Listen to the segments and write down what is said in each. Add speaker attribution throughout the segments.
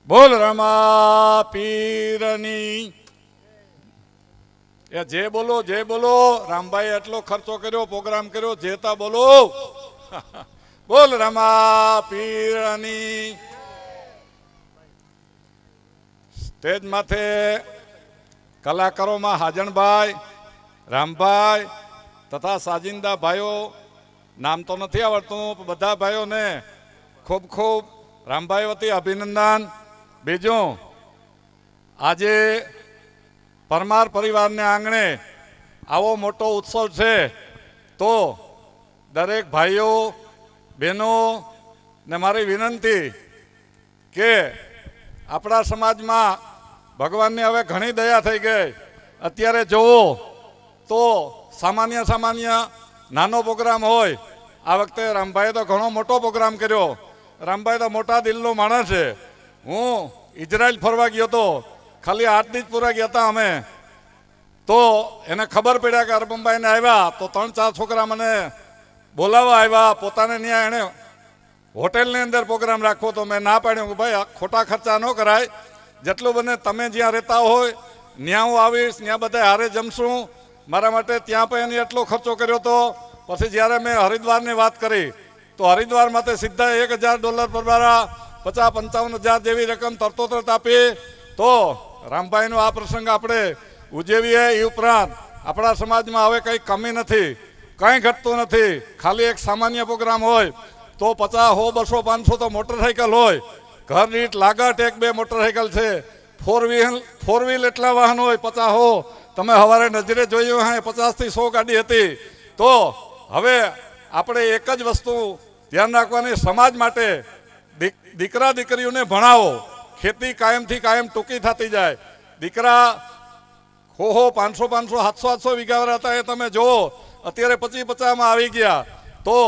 Speaker 1: બોલ રમા પીરની એ જે બોલો રામભાઈ એટલો ખર્ચો કર્યો, પ્રોગ્રામ કર્યો, જેતા બોલો. બોલ રમા પીરની. સ્ટેજ માથે કલાકારોમાં હાજણભાઈ, રામભાઈ તથા સાજિંદા ભાઈઓ, નામ તો નથી આવડતું, બધા ભાઈઓને ખૂબ ખૂબ રામભાઈ વતી અભિનંદન. બીજું, આજે પરમાર પરિવારને આંગણે આવો મોટો ઉત્સવ છે, તો દરેક ભાઈઓ બહેનો ને મારી વિનંતી કે આપણા સમાજમાં ભગવાનની હવે ઘણી દયા થઈ ગઈ. અત્યારે જોવો તો સામાન્ય નાનો પ્રોગ્રામ હોય, આ વખતે રામભાઈએ તો ઘણો મોટો પ્રોગ્રામ કર્યો. રામભાઈ તો મોટા દિલનો માણસ છે. હું ઇઝરાયલ ફરવા ગયો હતો, ખાલી 8 દિવસ પૂરા ગયા હતા અમે, તો એને ખબર પડ્યા કે અરબંબાઈને આવ્યા તો 3-4 છોકરા મને બોલાવવા આવ્યા. પોતાને ત્યાં એણે હોટેલની અંદર પ્રોગ્રામ રાખવો, તો મેં ના પાડ્યું કે ભાઈ ખોટા ખર્ચા ન કરાય, જેટલું બને તમે જ્યાં રહેતા હોય ત્યાં હું આવીશ, ત્યાં બધા હારે જમશું. મારા માટે ત્યાં પણ એને એટલો ખર્ચો કર્યો હતો. પછી જ્યારે મેં હરિદ્વારની વાત કરી તો હરિદ્વાર માટે સીધા $1000 પર બારા 50-55 હજાર જેવી રકમ તરત આપી. તો રામભાઈનો આ પ્રસંગ આપણે ઉજવીએ. એ ઉપરાંત આપણા સમાજમાં હવે કંઈ કમી નથી, કંઈ ઘટતું નથી. ખાલી એક સામાન્ય પ્રોગ્રામ હોય તો 50, 100, 200, 500 તો મોટરસાઇકલ હોય. ઘર દીઠ લાગત 1-2 મોટરસાઇકલ છે. ફોર વ્હીલ એટલા વાહન હોય 50. તમે સવારે નજરે જોયું હે 50 થી 100 ગાડી હતી. તો હવે આપણે એક જ વસ્તુ ધ્યાન રાખવાની, સમાજ માટે દીકરા દીકરીઓને ભણાવો. ખેતી કાયમથી કાયમ ટૂંકી થતી જાય. દીકરા 500, 700 વીઘા હતા એ તમે જુઓ, અત્યારે 50-50માં આવી ગયા. તો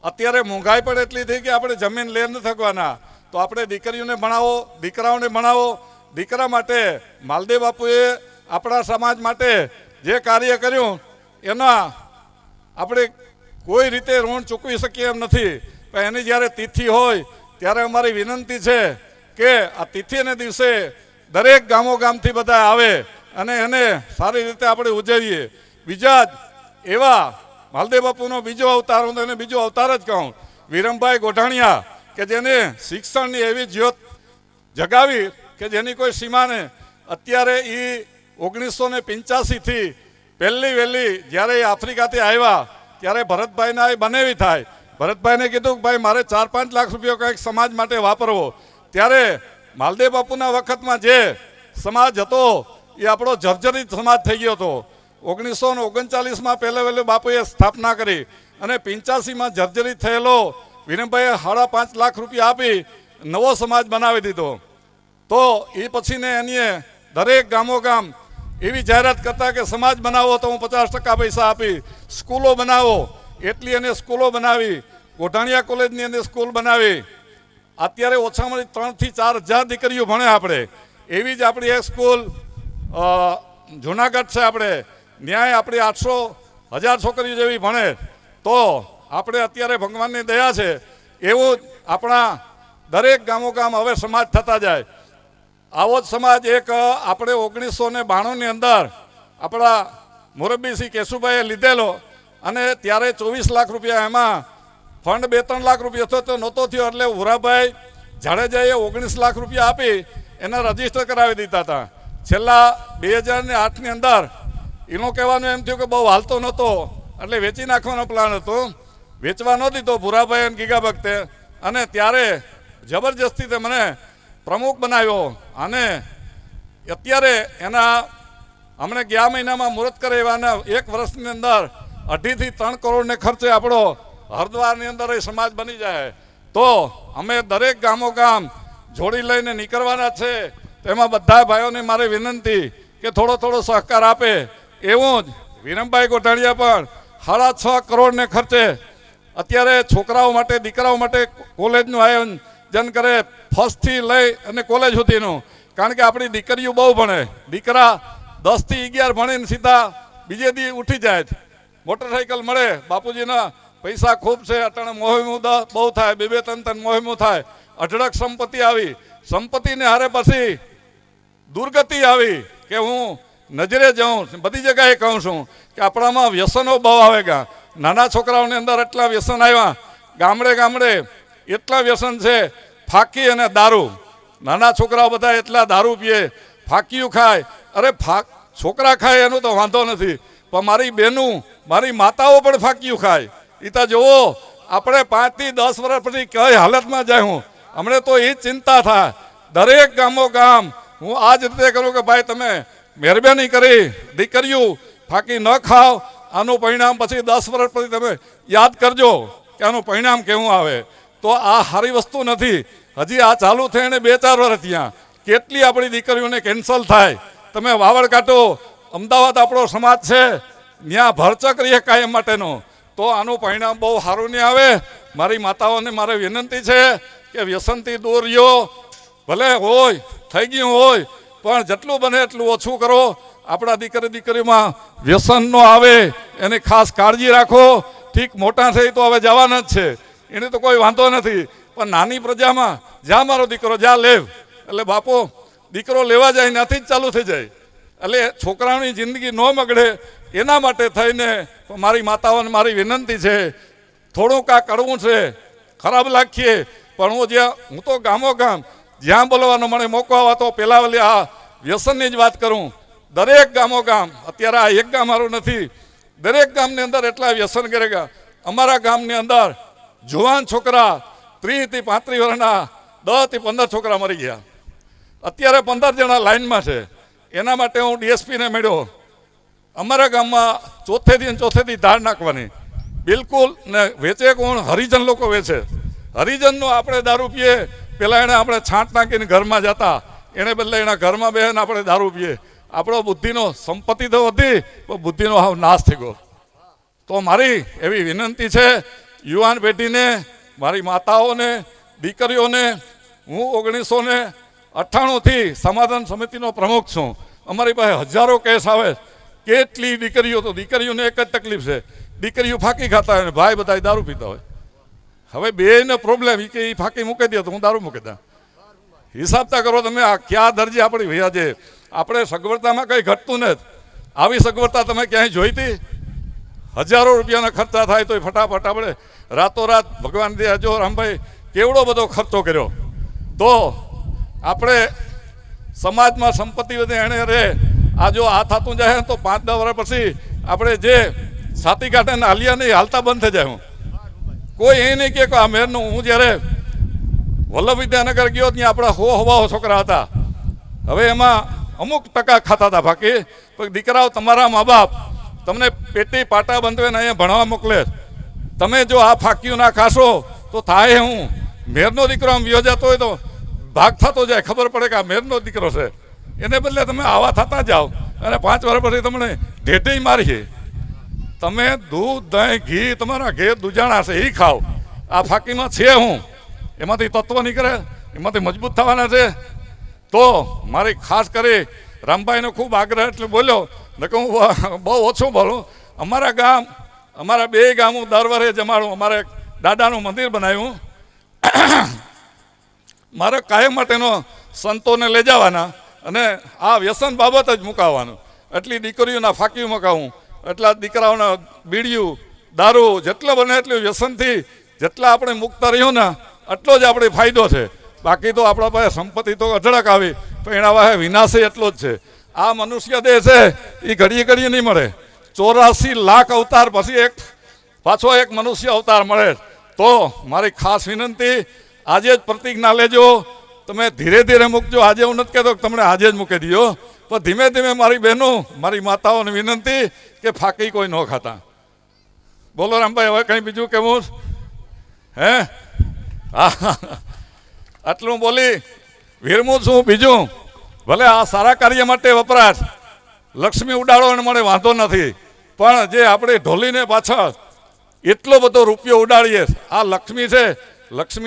Speaker 1: અત્યારે મોંઘાઈ પણ એટલી થઈ કે આપણે જમીન લઈ નથી શકવાના. તો આપણે દીકરીઓને ભણાવો, દીકરાઓને ભણાવો. દીકરા માટે માલદેવ બાપુએ આપણા સમાજ માટે જે કાર્ય કર્યું એના આપણે કોઈ રીતે ઋણ ચૂકવી શકીએ એમ નથી. પણ એની જ્યારે તિથિ હોય ત્યારે અમારી વિનંતી છે કે આ તિથિને દિવસે દરેક ગામોગામથી બધા આવે અને એને સારી રીતે આપણે ઉજવીએ. બીજા જ એવા માલદેવ બાપુનો બીજો અવતાર, હું એને બીજો અવતાર જ કહું, વિરમભાઈ ગોઢાણીયા, કે જેને શિક્ષણની એવી જ્યોત જગાવી કે જેની કોઈ સીમાને. અત્યારે એ 1985થી પહેલી વહેલી જ્યારે એ આફ્રિકાથી આવ્યા ત્યારે ભરતભાઈના એ બનેવી થાય. ભરતભાઈને કીધું કે ભાઈ મારે 4-5 લાખ રૂપિયા કંઈક સમાજ માટે વાપરવો. ત્યારે માલદેવ બાપુના વખતમાં જે સમાજ હતો એ આપણો જર્જરિત સમાજ થઈ ગયો હતો. 1939માં પહેલા વહેલું બાપુએ સ્થાપના કરી અને 85માં જર્જરિત થયેલો વિરમભાઈએ 5.5 લાખ રૂપિયા આપી નવો સમાજ બનાવી દીધો. તો એ પછીને એની દરેક ગામોગામ એવી જાહેરાત કરતા કે સમાજ બનાવો તો હું 50% પૈસા આપી, સ્કૂલો બનાવો, એટલી એને સ્કૂલો બનાવી. ગોઢાણીયા કોલેજની અંદર સ્કૂલ બનાવી. અત્યારે ઓછામાં 3 થી 4 હજાર દીકરીઓ ભણે આપણે. એવી જ આપણી એક સ્કૂલ જુનાગઢ છે, આપણે ન્યાય આપણી 800,000 છોકરીઓ જેવી ભણે. તો આપણે અત્યારે ભગવાનની દયા છે એવું જ આપણા દરેક ગામોગામ હવે સમાજ થતા જાય. આવો જ સમાજ એક આપણે 1992ની અંદર આપણા મોરબી શ્રી કેશુભાઈએ લીધેલો અને ત્યારે 24 લાખ રૂપિયા, એમાં ફંડ 2-3 લાખ રૂપિયા થયો તો નહોતો થયો. એટલે ઉરાભાઈ જાડેજાએ 19 લાખ રૂપિયા આપી એને રજીસ્ટર કરાવી દીધા હતા. છેલ્લા 2008ની અંદર એનું કહેવાનું એમ થયું કે બહુ હાલતો નહોતો એટલે વેચી નાખવાનો પ્લાન હતો. વેચવા ન દીધો ભૂરાભાઈ અને ગીગા ભક્તે, અને ત્યારે જબરજસ્તી મને પ્રમુખ બનાવ્યો. અને અત્યારે એના હમણાં ગયા મહિનામાં મુહૂર્ત કરે એવાના 1 વર્ષની અંદર 2.5 થી 3 કરોડને ખર્ચે આપણો હરિદ્વારની અંદર એ સમાજ બની જાય. તો અમે દરેક ગામોગામ જોડી લઈને નીકળવાના છે. તેમાં બધા ભાઈઓને મારી વિનંતી કે થોડો સહકાર આપે. એવું જ વિરમભાઈ ગોઢાણીયા પણ 6.5 કરોડને ખર્ચે અત્યારે છોકરાઓ માટે, દીકરાઓ માટે કોલેજનું આયોજન કરે, ફર્સ્ટથી લઈ અને કોલેજ સુધીનું. કારણ કે આપણી દીકરીઓ બહુ ભણે. દીકરા 10 થી 11 ભણીને સીધા બીજે દી ઉઠી જાય. મોટરસાઇકલ મળે, બાપુજીના પૈસા ખૂબ છે, અટાણે મોહિમું બહુ થાય, બે ત્રણ મોહિમું થાય, અઢળક સંપત્તિ આવી, સંપત્તિને હારે પછી દુર્ગતિ આવી કે હું નજરે જાઉં, બધી જગ્યાએ કહું છું કે આપણામાં વ્યસનો બહુ આવે ગયા. નાના છોકરાઓની અંદર એટલા વ્યસન આવ્યા, ગામડે ગામડે એટલા વ્યસન છે, ફાકી અને દારૂ. નાના છોકરાઓ બધા એટલા દારૂ પીએ, ફાકીયું ખાય. અરે છોકરા ખાય એનું તો વાંધો નથી, પણ મારી બહેનું, મારી માતાઓ પણ ફાકીયું ખાય. એ તો જુઓ, આપણે 5 થી 10 વર્ષ પછી કઈ હાલતમાં જાય. હું હમણે તો એ જ ચિંતા થાય. દરેક ગામો ગામ હું આ જ રીતે કરું કે ભાઈ તમે મહેરબાની કરી દીકરીઓ ફાકી ન ખાઓ. આનું પરિણામ પછી 10 વર્ષ પછી તમે યાદ કરજો કે આનું પરિણામ કેવું આવે. તો આ સારી વસ્તુ નથી. હજી આ ચાલુ થઈને 2-4 વર્ષ ત્યાં કેટલી આપણી દીકરીઓને કેન્સલ થાય. તમે વાવડ કાઢો, અમદાવાદ આપણો સમાજ છે, ત્યાં ભરચક રહીએ કાયમ માટેનો. તો આનું પરિણામ બહુ સારું નહીં આવે. મારી માતાઓને મારે વિનંતી છે કે વ્યસનથી દૂર રહ્યો. ભલે હોય થઈ ગયું હોય, પણ જેટલું બને એટલું ઓછું કરો. આપણા દીકરીમાં વ્યસન ન આવે એની ખાસ કાળજી રાખો. ઠીક મોટા થઈ તો હવે જવાના જ છે, એને તો કોઈ વાંધો નથી, પણ નાની પ્રજામાં જ્યાં મારો દીકરો જ્યાં લેવ, એટલે બાપો દીકરો લેવા જાય ત્યાંથી જ ચાલુ થઈ જાય. એટલે છોકરાઓની જિંદગી ન બગડે એના માટે થઈને મારી માતાઓને મારી વિનંતી છે. થોડુંક આ કડવું છે, ખરાબ લાગીએ, પણ હું તો ગામો ગામ જ્યાં બોલવાનો મને મોકો આવે તો પહેલાં આ વ્યસનની જ વાત કરું. દરેક ગામો ગામ, અત્યારે આ એક ગામ મારું નથી, દરેક ગામની અંદર એટલા વ્યસન કરેગા. અમારા ગામની અંદર જુવાન છોકરા 30 થી 35 વર્ષના 10 થી 15 છોકરા મરી ગયા. અત્યારે 15 જણા લાઈનમાં છે. એના માટે હું ડીએસપીને મળ્યો. અમારા ગામમાં ચોથેથી ધાર નાખવાની બિલકુલ ને. વેચે કોણ? હરિજન લોકો વેચે. હરિજનનો આપણે દારૂ પીએ. પેલા એને આપણે છાંટ નાખીને ઘરમાં જતા, એને બદલે એના ઘરમાં બેસીને આપણે દારૂ પીએ. આપણો બુદ્ધિનો સંપત્તિ તો વધી, પણ બુદ્ધિનો હાવ નાશ થઈ ગયો. તો મારી એવી વિનંતી છે યુવાન પેઢીને, મારી માતાઓને, દીકરીઓને. હું 1998થી સમાધાન સમિતિનો પ્રમુખ છું. અમારી પાસે હજારો કેસ આવે. કેટલી દીકરીઓ, તો દીકરીઓને એક જ તકલીફ છે, દીકરીઓ ફાંકી ખાતા હોય ને ભાઈ બધા દારૂ પીતા હોય. હવે બેને પ્રોબ્લેમ કે એ ફાંકી મૂકી દે તો હું દારૂ મૂકી દઉં. હિસાબતા કરો તમે આ ક્યાં દરજી આપણી ભૈયા છે. આપણે સગવડતામાં કંઈ ઘટતું નથી. આવી સગવડતા તમે ક્યાંય જોઈ હતી? હજારો રૂપિયાના ખર્ચા થાય તો ફટાફટ આપણે રાતોરાત ભગવાન દે. જો રામભાઈ કેવડો બધો ખર્ચો કર્યો. તો આપણે સમાજમાં સંપત્તિ વધે એને રહે. આ જો આ થતું જાય તો 5-10 વર્ષ પછી આપણે જે છાતી કાઢે હાલ્યા નહીં, હાલતા બંધ થઈ જાય. હું કોઈ એ નહીં કે આ મેરનું. હું જ્યારે વલ્લભ વિદ્યાનગર ગયો ત્યાં આપણા હવાઓ છોકરા હતા. હવે એમાં અમુક ટકા ખાતા હતા બાકી. દીકરાઓ, તમારા મા બાપ તમને પેટી પાટા બંધવે ને અહીંયા ભણવા મોકલે. તમે જો આ ફાંક્યું ના ખાશો તો થાય હું. મેરનો દીકરો આમ વ્યો જતો હોય તો ભાગ થતો જાય, ખબર પડે કે આ મેરનો દીકરો છે. એને બદલે તમે આવા થતા જાઓ અને 5 વર્ષ પછી તમને ઢેઢી મારીએ. તમે દૂધ, દહીં, ઘી, તમારા ઘેર દુજાણા છે એ ખાઓ. આ ફાંકીમાં છે હું, એમાંથી તત્વ નીકળે, એમાંથી મજબૂત થવાના છે. તો મારી ખાસ કરી રામભાઈનો ખૂબ આગ્રહ એટલે બોલ્યો, નકર હું બહુ ઓછું બોલું. અમારા 2 ગામ હું દર વર્ષે જમાડું. અમારે દાદાનું મંદિર બનાવ્યું. મારે કાયમ માટેનો સંતોને લઈ જવાના અને આ વ્યસન બાબત જ મુકાવવાનું. એટલી દીકરીઓના ફાંકી મુકાવું, એટલા દીકરાઓના બીડીયું, દારૂ, જેટલા બને એટલું વ્યસનથી જેટલા આપણે મુક્ત રહ્યું ને એટલો જ આપણે ફાયદો છે. બાકી તો આપણા પાસે સંપત્તિ તો અઢળક આવી, પણ એના પાસે વિનાશ એટલો જ છે. આ મનુષ્ય દેહ છે એ ઘડીએ ઘડીએ નહીં મળે. 84 લાખ અવતાર પછી પાછો એક મનુષ્ય અવતાર મળે. તો મારી ખાસ વિનંતી, આજે જ પ્રતિજ્ઞા લેજો. તમે ધીરે ધીરે મૂકજો. આજે હું નથી કહેતો કે તમને આજે જ મૂકી દો, પણ ધીમે ધીમે મારી બહેનો, મારી માતાઓને વિનંતી કે ફાંકી કોઈ ન ખાતા. બોલો રામભાઈ, હવે કંઈ બીજું કેવું? હે હા, આટલું બોલી વિરમું છું. બીજું ભલે આ સારા કાર્ય માટે વપરાશ, લક્ષ્મી ઉડાડો અને મને વાંધો નથી, પણ જે આપણે ઢોલીને પાછળ એટલો બધો રૂપિયો ઉડાડીએ. આ લક્ષ્મી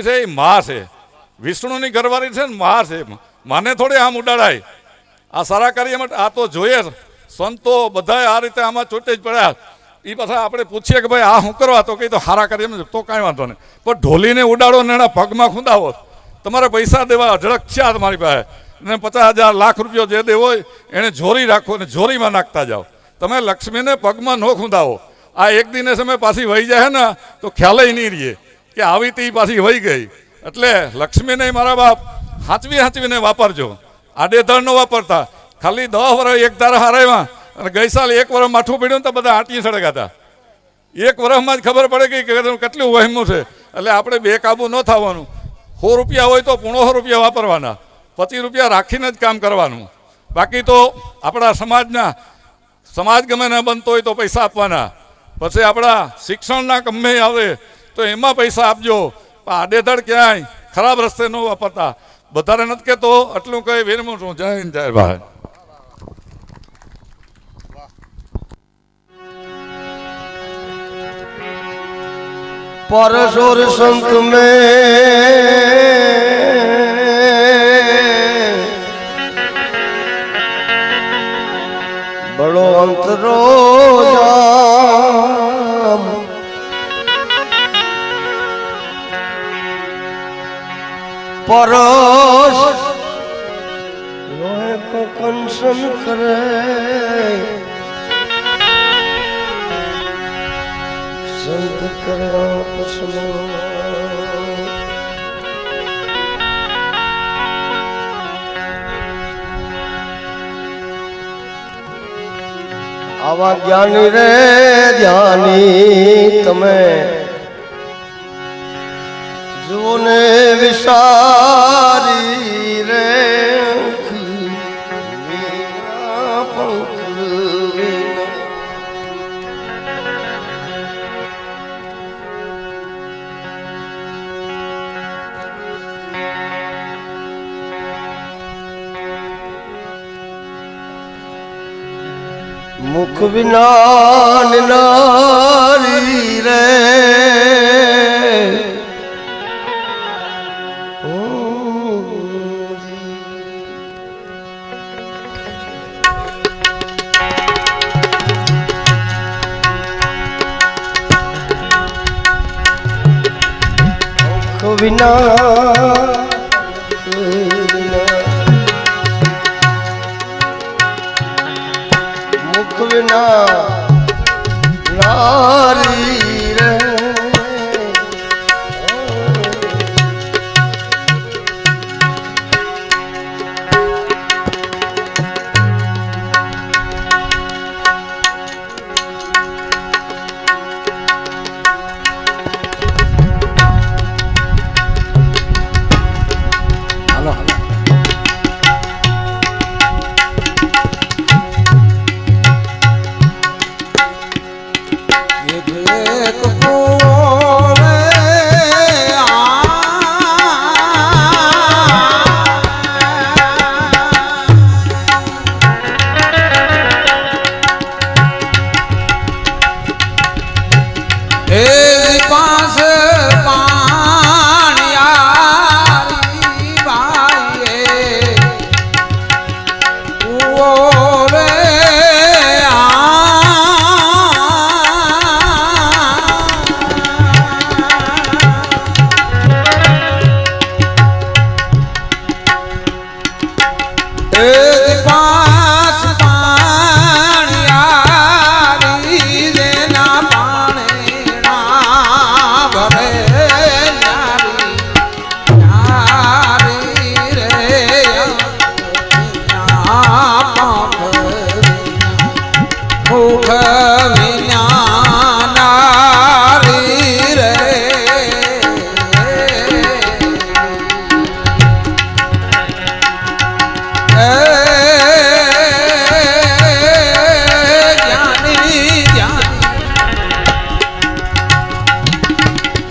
Speaker 1: છે એ મા છે, વિષ્ણુની ઘરવાળી છે ને મા છે. માને થોડી આમ ઉડાડાય. આ સારા કાર્ય માટે આ તો જોઈએ. સંતો બધા આ રીતે આમાં ચોટે જ પડ્યા. એ પાછા આપણે પૂછીએ કે ભાઈ આ શું કરવા, તો કંઈ તો હારા કરીએ એમ તો કાંઈ વાંધો નહીં, પણ ઢોલીને ઉડાડો ને એના પગમાં ખૂંદાવો, તમારે પૈસા દેવા ઝડક છે તમારી પાસે, ને 50,000 લાખ રૂપિયો જે દેવો હોય એને જોરી રાખો ને જોરીમાં નાખતા જાઓ, તમે લક્ષ્મીને પગમાં ન ખૂંદાવો. આ એક દિને સમય પાછી વહી જાય ને તો ખ્યાલ નહીં રહીએ કે આવી તી પાછી વહી ગઈ. એટલે લક્ષ્મીને મારા બાપ હાંચવીને વાપરજો, આડેધડ ન વાપરતા. ખાલી 10 વર્ષ એક ધારા હારામાં અને ગઈ સાલ 1 વર્ષ માઠું પડ્યું ને તો બધા આંટી સળગાતા. 1 વર્ષમાં જ ખબર પડે કે કેટલું વહેમું છે. એટલે આપણે બેકાબુ ન થવાનું. 100 રૂપિયા હોય તો 150 રૂપિયા વાપરવાના, 25 રૂપિયા રાખીને જ કામ કરવાનું. બાકી તો આપણા સમાજ ગમે ન બનતો હોય તો પૈસા આપવાના. પછી આપણા શિક્ષણના ગમે આવે તો એમાં પૈસા આપજો, આડેધડ ક્યાંય ખરાબ રસ્તે ન વાપરતા. વધારે નથી કહેતો, આટલું કહી વિરમું છું. જય હિન્દ, જય ભારત.
Speaker 2: परशुर संत में बड़ो अंतरो जाम, परश लोहे को कंसन करे, संत करो पसलो. आवा ज्ञानी रे ज्ञानी तमे जो ने विसारी रे मीरा पंखली. मुख बिना नारी रे मुख बिना बिना नारी रे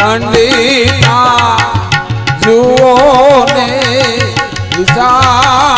Speaker 2: पंडिता जुओ ने विचार